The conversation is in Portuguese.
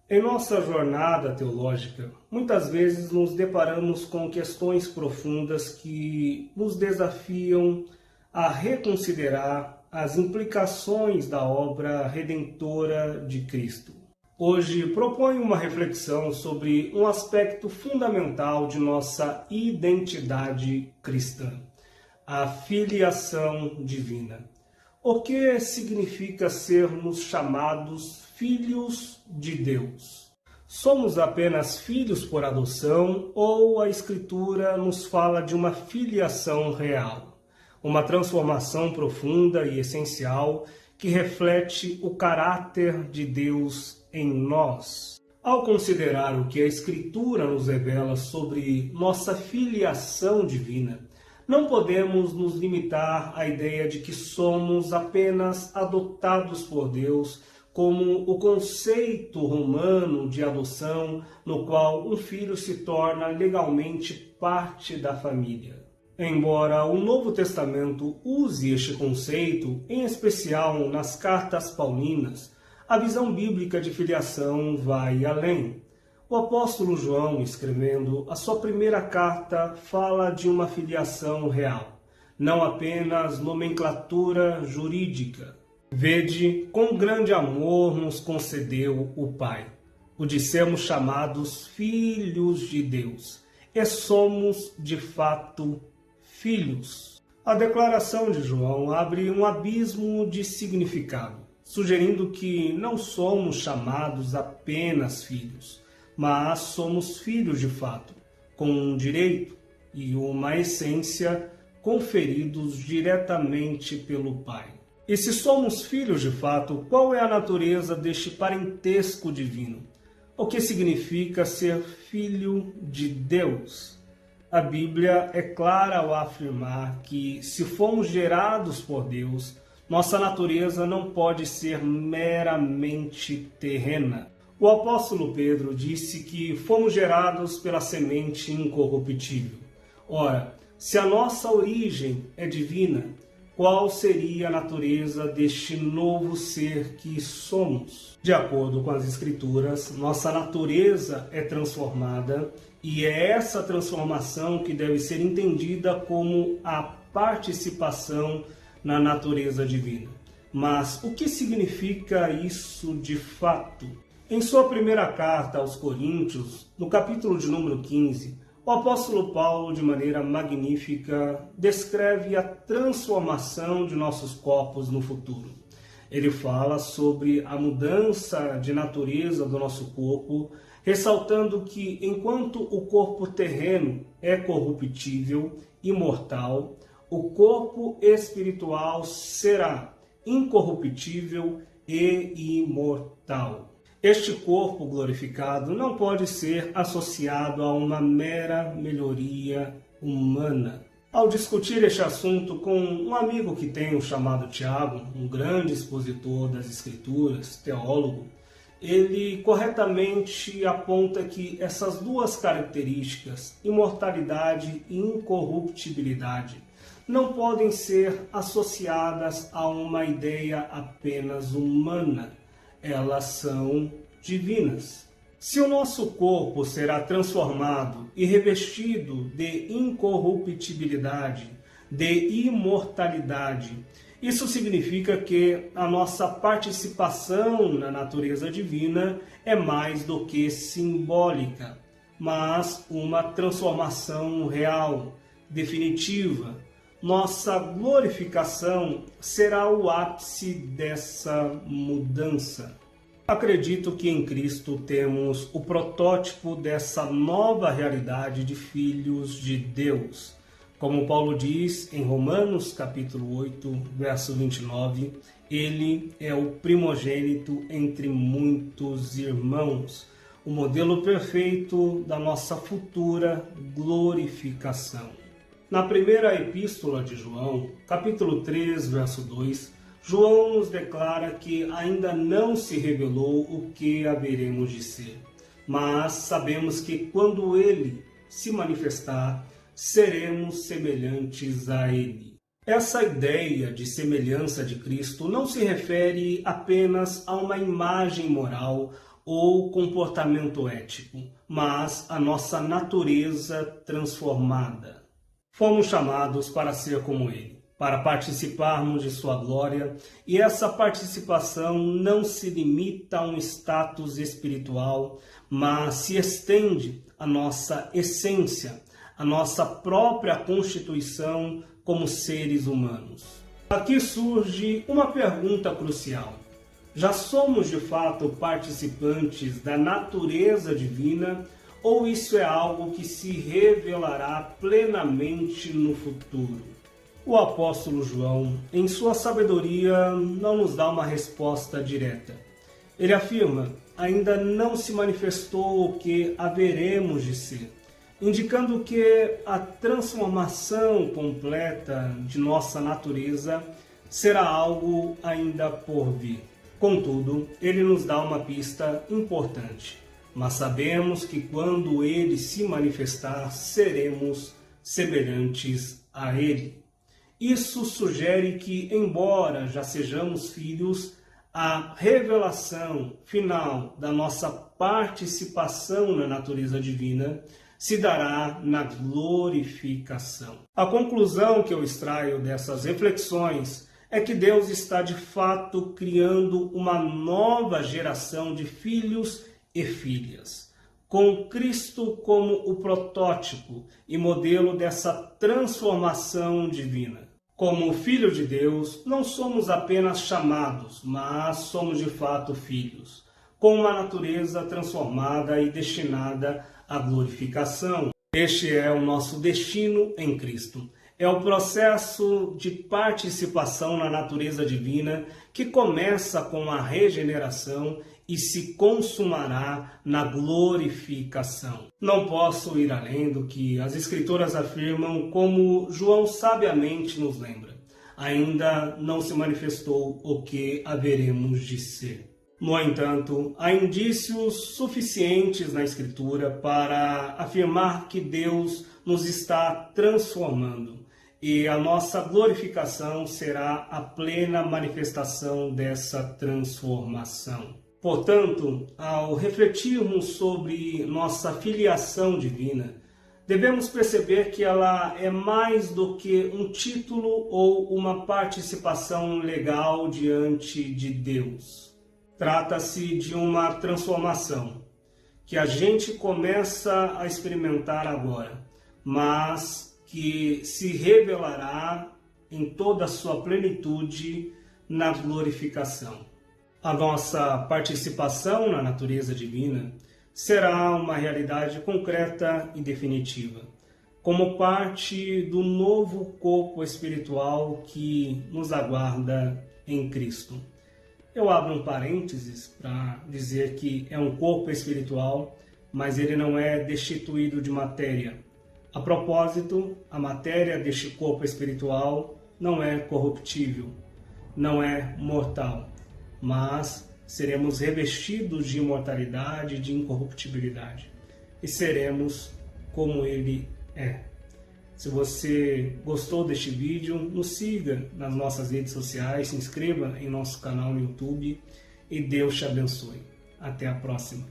Em nossa jornada teológica, muitas vezes nos deparamos com questões profundas que nos desafiam a reconsiderar as implicações da obra redentora de Cristo. Hoje proponho uma reflexão sobre um aspecto fundamental de nossa identidade cristã, a filiação divina. O que significa sermos chamados filhos de Deus? Somos apenas filhos por adoção ou a Escritura nos fala de uma filiação real, uma transformação profunda e essencial que reflete o caráter de Deus em nós? Ao considerar o que a Escritura nos revela sobre nossa filiação divina, não podemos nos limitar à ideia de que somos apenas adotados por Deus, como o conceito romano de adoção, no qual um filho se torna legalmente parte da família. Embora o Novo Testamento use este conceito, em especial nas cartas paulinas, a visão bíblica de filiação vai além. O apóstolo João, escrevendo a sua primeira carta, fala de uma filiação real, não apenas nomenclatura jurídica. Vede, com grande amor nos concedeu o Pai, o de sermos chamados filhos de Deus, e somos, de fato, filhos. A declaração de João abre um abismo de significado, sugerindo que não somos chamados apenas filhos, mas somos filhos de fato, com um direito e uma essência conferidos diretamente pelo Pai. E se somos filhos de fato, qual é a natureza deste parentesco divino? O que significa ser filho de Deus? A Bíblia é clara ao afirmar que, se fomos gerados por Deus, nossa natureza não pode ser meramente terrena. O apóstolo Pedro disse que fomos gerados pela semente incorruptível. Ora, se a nossa origem é divina, qual seria a natureza deste novo ser que somos? De acordo com as Escrituras, nossa natureza é transformada e é essa transformação que deve ser entendida como a participação na natureza divina. Mas o que significa isso de fato? Em sua primeira carta aos Coríntios, no capítulo de número 15, o apóstolo Paulo, de maneira magnífica, descreve a transformação de nossos corpos no futuro. Ele fala sobre a mudança de natureza do nosso corpo, ressaltando que, enquanto o corpo terreno é corruptível e mortal, o corpo espiritual será incorruptível e imortal. Este corpo glorificado não pode ser associado a uma mera melhoria humana. Ao discutir este assunto com um amigo que tenho chamado Tiago, um grande expositor das Escrituras, teólogo, ele corretamente aponta que essas duas características, imortalidade e incorruptibilidade, não podem ser associadas a uma ideia apenas humana. Elas são divinas. Se o nosso corpo será transformado e revestido de incorruptibilidade, de imortalidade, isso significa que a nossa participação na natureza divina é mais do que simbólica, mas uma transformação real, definitiva. Nossa glorificação será o ápice dessa mudança. Acredito que em Cristo temos o protótipo dessa nova realidade de filhos de Deus. Como Paulo diz em Romanos capítulo 8, verso 29, ele é o primogênito entre muitos irmãos, o modelo perfeito da nossa futura glorificação. Na primeira epístola de João, capítulo 3, verso 2, João nos declara que ainda não se revelou o que haveremos de ser, mas sabemos que quando ele se manifestar, seremos semelhantes a ele. Essa ideia de semelhança de Cristo não se refere apenas a uma imagem moral ou comportamento ético, mas a nossa natureza transformada. Fomos chamados para ser como Ele, para participarmos de sua glória, e essa participação não se limita a um status espiritual, mas se estende à nossa essência, à nossa própria constituição como seres humanos. Aqui surge uma pergunta crucial. Já somos de fato participantes da natureza divina, ou isso é algo que se revelará plenamente no futuro? O apóstolo João, em sua sabedoria, não nos dá uma resposta direta. Ele afirma: ainda não se manifestou o que haveremos de ser, indicando que a transformação completa de nossa natureza será algo ainda por vir. Contudo, ele nos dá uma pista importante, mas sabemos que quando ele se manifestar, seremos semelhantes a ele. Isso sugere que, embora já sejamos filhos, a revelação final da nossa participação na natureza divina se dará na glorificação. A conclusão que eu extraio dessas reflexões é que Deus está de fato criando uma nova geração de filhos e filhas, com Cristo como o protótipo e modelo dessa transformação divina. Como filho de Deus, não somos apenas chamados, mas somos de fato filhos, com uma natureza transformada e destinada à glorificação. Este é o nosso destino em Cristo. É o processo de participação na natureza divina que começa com a regeneração e se consumará na glorificação. Não posso ir além do que as Escrituras afirmam, como João sabiamente nos lembra. Ainda não se manifestou o que haveremos de ser. No entanto, há indícios suficientes na Escritura para afirmar que Deus nos está transformando, e a nossa glorificação será a plena manifestação dessa transformação. Portanto, ao refletirmos sobre nossa filiação divina, devemos perceber que ela é mais do que um título ou uma participação legal diante de Deus. Trata-se de uma transformação que a gente começa a experimentar agora, mas que se revelará em toda a sua plenitude na glorificação. A nossa participação na natureza divina será uma realidade concreta e definitiva, como parte do novo corpo espiritual que nos aguarda em Cristo. Eu abro um parênteses para dizer que é um corpo espiritual, mas ele não é destituído de matéria. A propósito, a matéria deste corpo espiritual não é corruptível, não é mortal, mas seremos revestidos de imortalidade e de incorruptibilidade, e seremos como Ele é. Se você gostou deste vídeo, nos siga nas nossas redes sociais, se inscreva em nosso canal no YouTube e Deus te abençoe. Até a próxima.